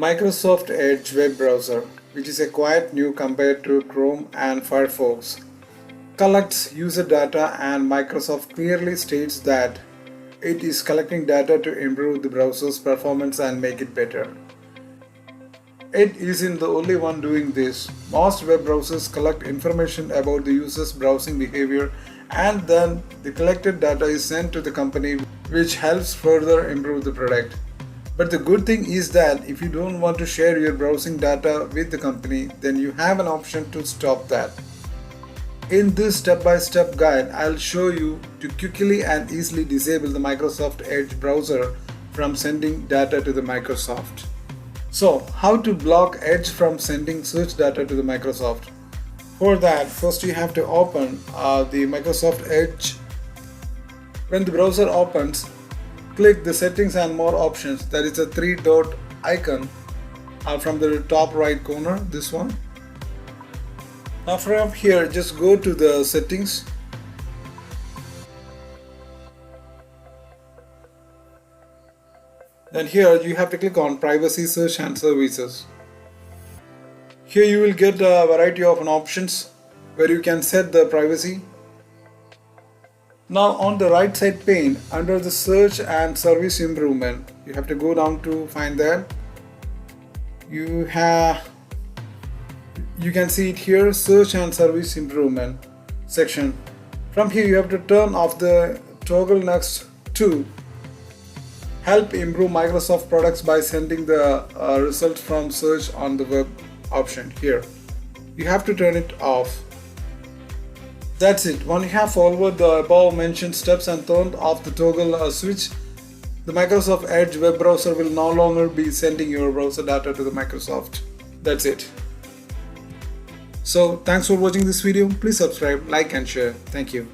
Microsoft Edge web browser, which is a quite new compared to Chrome and Firefox, collects user data, and Microsoft clearly states that it is collecting data to improve the browser's performance and make it better. It isn't the only one doing this. Most web browsers collect information about the user's browsing behavior, and then the collected data is sent to the company, which helps further improve the product. But the good thing is that if you don't want to share your browsing data with the company, then you have an option to stop that. In this step-by-step guide, I'll show you to quickly and easily disable the Microsoft Edge browser from sending data to the Microsoft. So, how to block Edge from sending search data to the Microsoft? For that, first you have to open the Microsoft Edge. When the browser opens, click the settings and more options. There is a three-dot icon from the top right corner, this one. Now from here, just go to the settings. Then here you have to click on privacy, search and services. Here you will get a variety of options where you can set the privacy. Now on the right side pane, under the search and service improvement, you have to go down to find that. You can see it here, search and service improvement section. From here you have to turn off the toggle next to help improve Microsoft products by sending the results from search on the web option here. You have to turn it off. That's it. When you have followed the above mentioned steps and turned off the toggle switch, the Microsoft Edge web browser will no longer be sending your browser data to the Microsoft. That's it. So thanks for watching this video. Please subscribe, like and share. Thank you.